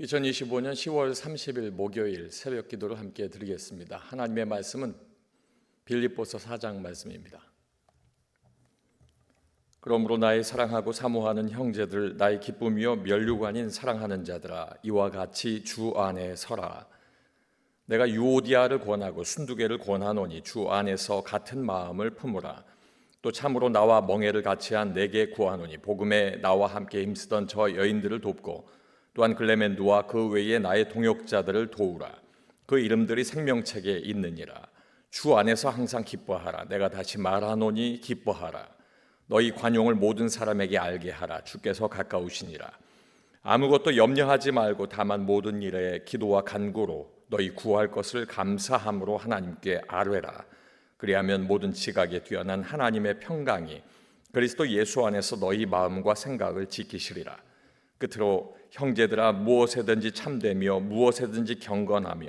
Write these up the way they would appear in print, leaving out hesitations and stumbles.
2025년 10월 30일 목요일 새벽 기도를 함께 드리겠습니다. 하나님의 말씀은 빌립보서 4장 말씀입니다. 그러므로 나의 사랑하고 사모하는 형제들, 나의 기쁨이요 면류관인 아닌 사랑하는 자들아, 이와 같이 주 안에 서라. 내가 유오디아를 권하고 순두개를 권하노니 주 안에서 같은 마음을 품으라. 또 참으로 나와 멍에를 같이 한 내게 구하노니 복음에 나와 함께 힘쓰던 저 여인들을 돕고 또한 글레멘두와 그 외에 나의 동역자들을 도우라. 그 이름들이 생명책에 있느니라. 주 안에서 항상 기뻐하라. 내가 다시 말하노니 기뻐하라. 너희 관용을 모든 사람에게 알게 하라. 주께서 가까우시니라. 아무것도 염려하지 말고 다만 모든 일에 기도와 간구로 너희 구할 것을 감사함으로 하나님께 아뢰라. 그리하면 모든 지각에 뛰어난 하나님의 평강이 그리스도 예수 안에서 너희 마음과 생각을 지키시리라. 끝으로 형제들아, 무엇에든지 참되며 무엇에든지 경건하며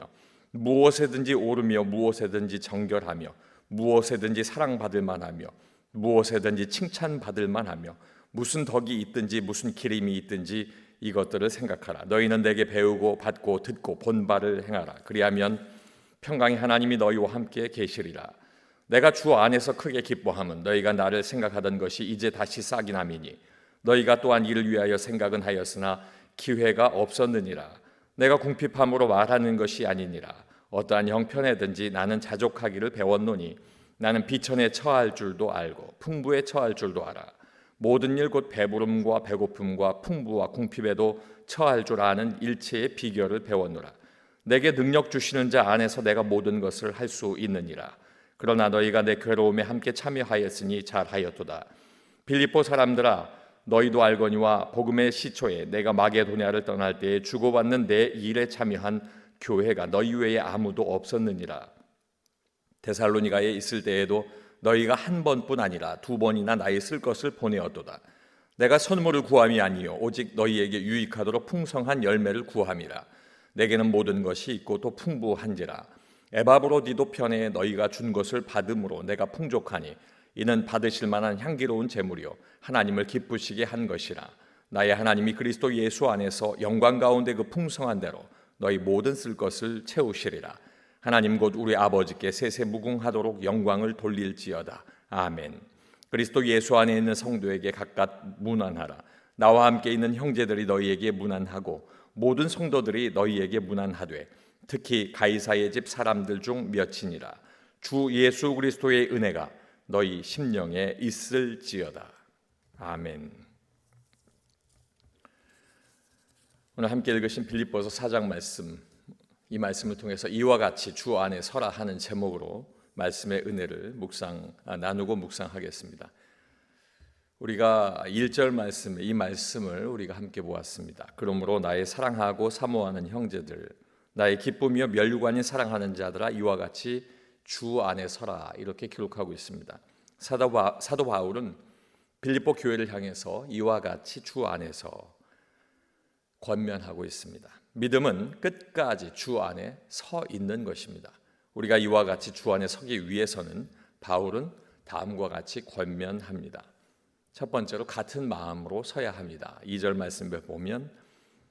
무엇에든지 옳으며 무엇에든지 정결하며 무엇에든지 사랑받을 만하며 무엇에든지 칭찬받을 만하며 무슨 덕이 있든지 무슨 기림이 있든지 이것들을 생각하라. 너희는 내게 배우고 받고 듣고 본 바를 행하라. 그리하면 평강의 하나님이 너희와 함께 계시리라. 내가 주 안에서 크게 기뻐함은 너희가 나를 생각하던 것이 이제 다시 싹이 남이니 너희가 또한 이를 위하여 생각은 하였으나 기회가 없었느니라. 내가 궁핍함으로 말하는 것이 아니니라. 어떠한 형편에든지 나는 자족하기를 배웠노니 나는 비천에 처할 줄도 알고 풍부에 처할 줄도 알아. 모든 일 곧 배부름과 배고픔과 풍부와 궁핍에도 처할 줄 아는 일체의 비결을 배웠노라. 내게 능력 주시는 자 안에서 내가 모든 것을 할 수 있느니라. 그러나 너희가 내 괴로움에 함께 참여하였으니 잘하였도다. 빌립보 사람들아, 너희도 알거니와 복음의 시초에 내가 마게도냐를 떠날 때에 주고받는 내 일에 참여한 교회가 너희 외에 아무도 없었느니라. 데살로니가에 있을 때에도 너희가 한 번뿐 아니라 두 번이나 나의 쓸 것을 보내었도다. 내가 선물을 구함이 아니요 오직 너희에게 유익하도록 풍성한 열매를 구함이라. 내게는 모든 것이 있고 또 풍부한지라. 에바브로디도 편에 너희가 준 것을 받음으로 내가 풍족하니 이는 받으실 만한 향기로운 제물이요 하나님을 기쁘시게 한 것이라. 나의 하나님이 그리스도 예수 안에서 영광 가운데 그 풍성한 대로 너희 모든 쓸 것을 채우시리라. 하나님 곧 우리 아버지께 세세 무궁하도록 영광을 돌릴지어다. 아멘. 그리스도 예수 안에 있는 성도에게 각각 문안하라. 나와 함께 있는 형제들이 너희에게 문안하고 모든 성도들이 너희에게 문안하되 특히 가이사의 집 사람들 중 몇이니라. 주 예수 그리스도의 은혜가 너희 심령에 있을지어다. 아멘. 오늘 함께 읽으신 빌립보서 4장 말씀, 이 말씀을 통해서 이와 같이 주 안에 서라 하는 제목으로 말씀의 은혜를 나누고 묵상하겠습니다. 우리가 1절 말씀, 이 말씀을 우리가 함께 보았습니다. 그러므로 나의 사랑하고 사모하는 형제들, 나의 기쁨이요 면류관인 사랑하는 자들아, 이와 같이 주 안에 서라, 이렇게 기록하고 있습니다. 사도 바울은 빌립보 교회를 향해서 이와 같이 주 안에서 권면하고 있습니다. 믿음은 끝까지 주 안에 서 있는 것입니다. 우리가 이와 같이 주 안에 서기 위해서는 바울은 다음과 같이 권면합니다. 첫 번째로 같은 마음으로 서야 합니다. 2절 말씀을 보면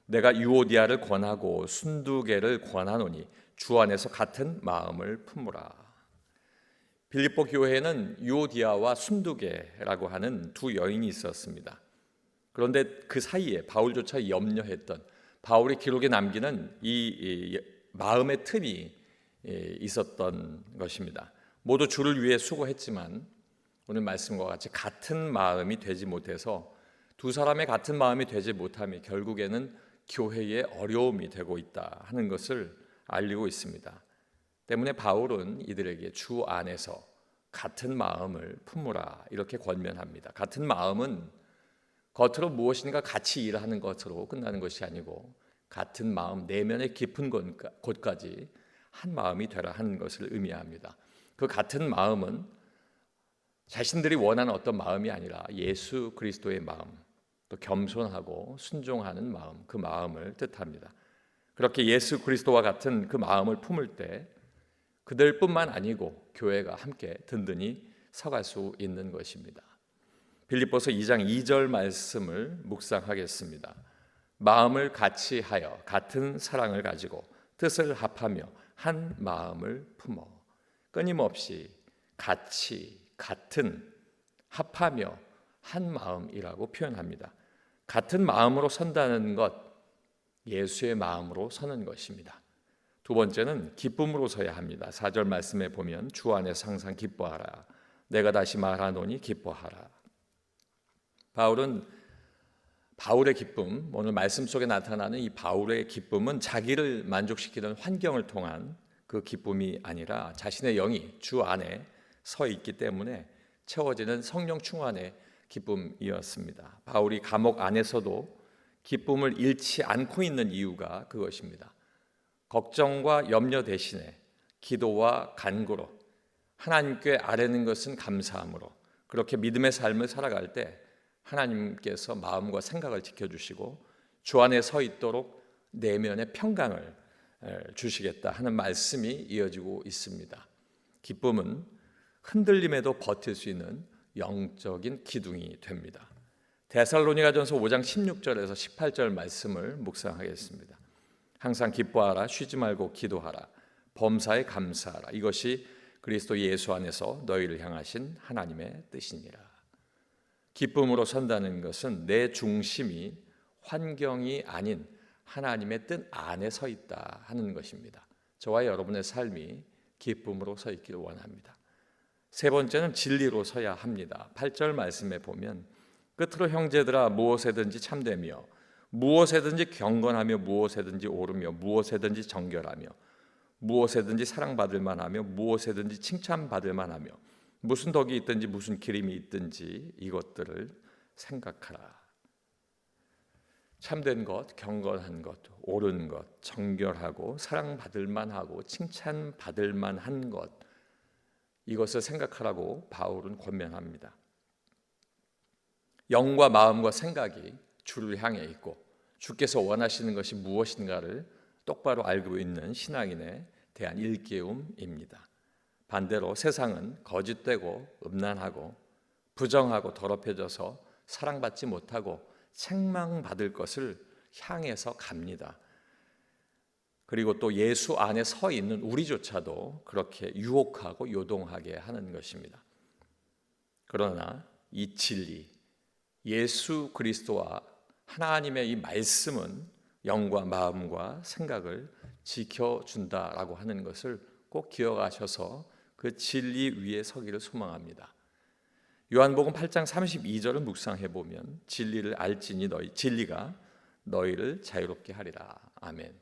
내가 유오디아를 권하고 순두개를 권하노니 주 안에서 같은 마음을 품으라. 빌립보 교회에는 유오디아와 순두개라고 하는 두 여인이 있었습니다. 그런데 그 사이에 바울조차 염려했던, 바울의 기록에 남기는 이 마음의 틈이 있었던 것입니다. 모두 주를 위해 수고했지만 오늘 말씀과 같이 같은 마음이 되지 못해서 두 사람의 같은 마음이 되지 못함이 결국에는 교회의 어려움이 되고 있다 하는 것을 알리고 있습니다. 때문에 바울은 이들에게 주 안에서 같은 마음을 품으라 이렇게 권면합니다. 같은 마음은 겉으로 무엇인가 같이 일하는 것으로 끝나는 것이 아니고 같은 마음, 내면의 깊은 곳까지 한 마음이 되라 하는 것을 의미합니다. 그 같은 마음은 자신들이 원하는 어떤 마음이 아니라 예수 그리스도의 마음, 또 겸손하고 순종하는 마음, 그 마음을 뜻합니다. 그렇게 예수 그리스도와 같은 그 마음을 품을 때 그들뿐만 아니고 교회가 함께 든든히 서갈 수 있는 것입니다. 빌립보서 2장 2절 말씀을 묵상하겠습니다. 마음을 같이 하여 같은 사랑을 가지고 뜻을 합하며 한 마음을 품어. 끊임없이 같이, 같은, 합하며 한 마음이라고 표현합니다. 같은 마음으로 선다는 것, 예수의 마음으로 서는 것입니다. 두 번째는 기쁨으로 서야 합니다. 4절 말씀에 보면 주 안에서 항상 기뻐하라. 내가 다시 말하노니 기뻐하라. 바울의 기쁨, 오늘 말씀 속에 나타나는 이 바울의 기쁨은 자기를 만족시키는 환경을 통한 그 기쁨이 아니라 자신의 영이 주 안에 서 있기 때문에 채워지는 성령 충만의 기쁨이었습니다. 바울이 감옥 안에서도 기쁨을 잃지 않고 있는 이유가 그것입니다. 걱정과 염려 대신에 기도와 간구로 하나님께 아뢰는 것은 감사함으로 그렇게 믿음의 삶을 살아갈 때 하나님께서 마음과 생각을 지켜주시고 주 안에 서 있도록 내면의 평강을 주시겠다 하는 말씀이 이어지고 있습니다. 기쁨은 흔들림에도 버틸 수 있는 영적인 기둥이 됩니다. 데살로니가전서 5장 16절에서 18절 말씀을 묵상하겠습니다. 항상 기뻐하라, 쉬지 말고 기도하라, 범사에 감사하라. 이것이 그리스도 예수 안에서 너희를 향하신 하나님의 뜻이니라. 기쁨으로 선다는 것은 내 중심이 환경이 아닌 하나님의 뜻 안에 서 있다 하는 것입니다. 저와 여러분의 삶이 기쁨으로 서 있기를 원합니다. 세 번째는 진리로 서야 합니다. 8절 말씀에 보면 끝으로 형제들아 무엇에든지 참되며 무엇에든지 경건하며 무엇에든지 오르며 무엇에든지 정결하며 무엇에든지 사랑받을 만하며 무엇에든지 칭찬받을 만하며 무슨 덕이 있든지 무슨 기림이 있든지 이것들을 생각하라. 참된 것, 경건한 것, 옳은 것, 정결하고 사랑받을 만하고 칭찬받을 만한 것, 이것을 생각하라고 바울은 권면합니다. 영과 마음과 생각이 주를 향해 있고 주께서 원하시는 것이 무엇인가를 똑바로 알고 있는 신앙인에 대한 일깨움입니다. 반대로 세상은 거짓되고 음란하고 부정하고 더럽혀져서 사랑받지 못하고 책망받을 것을 향해서 갑니다. 그리고 또 예수 안에 서 있는 우리조차도 그렇게 유혹하고 요동하게 하는 것입니다. 그러나 이 진리, 예수 그리스도와 하나님의 이 말씀은 영과 마음과 생각을 지켜준다라고 하는 것을 꼭 기억하셔서 그 진리 위에 서기를 소망합니다. 요한복음 8장 32절을 묵상해 보면 진리를 알지니 진리가 너희를 자유롭게 하리라. 아멘.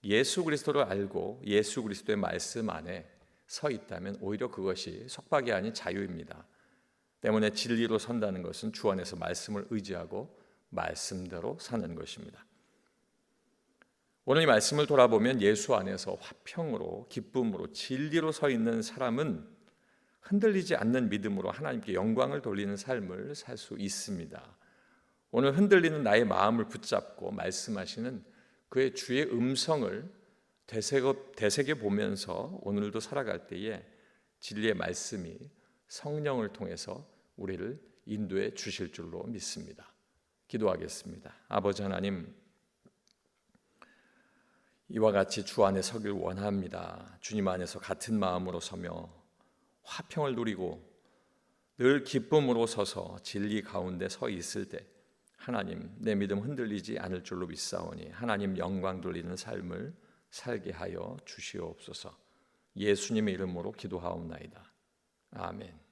예수 그리스도를 알고 예수 그리스도의 말씀 안에 서 있다면 오히려 그것이 속박이 아닌 자유입니다. 때문에 진리로 선다는 것은 주 안에서 말씀을 의지하고 말씀대로 사는 것입니다. 오늘 이 말씀을 돌아보면 예수 안에서 화평으로 기쁨으로 진리로 서 있는 사람은 흔들리지 않는 믿음으로 하나님께 영광을 돌리는 삶을 살 수 있습니다. 오늘 흔들리는 나의 마음을 붙잡고 말씀하시는 그의 주의 음성을 되새겨 보면서 오늘도 살아갈 때에 진리의 말씀이 성령을 통해서 우리를 인도해 주실 줄로 믿습니다. 기도하겠습니다. 아버지 하나님, 이와 같이 주 안에 서길 원합니다. 주님 안에서 같은 마음으로 서며 화평을 누리고 늘 기쁨으로 서서 진리 가운데 서 있을 때 하나님, 내 믿음 흔들리지 않을 줄로 믿사오니 하나님 영광 돌리는 삶을 살게 하여 주시옵소서. 예수님의 이름으로 기도하옵나이다. 아멘.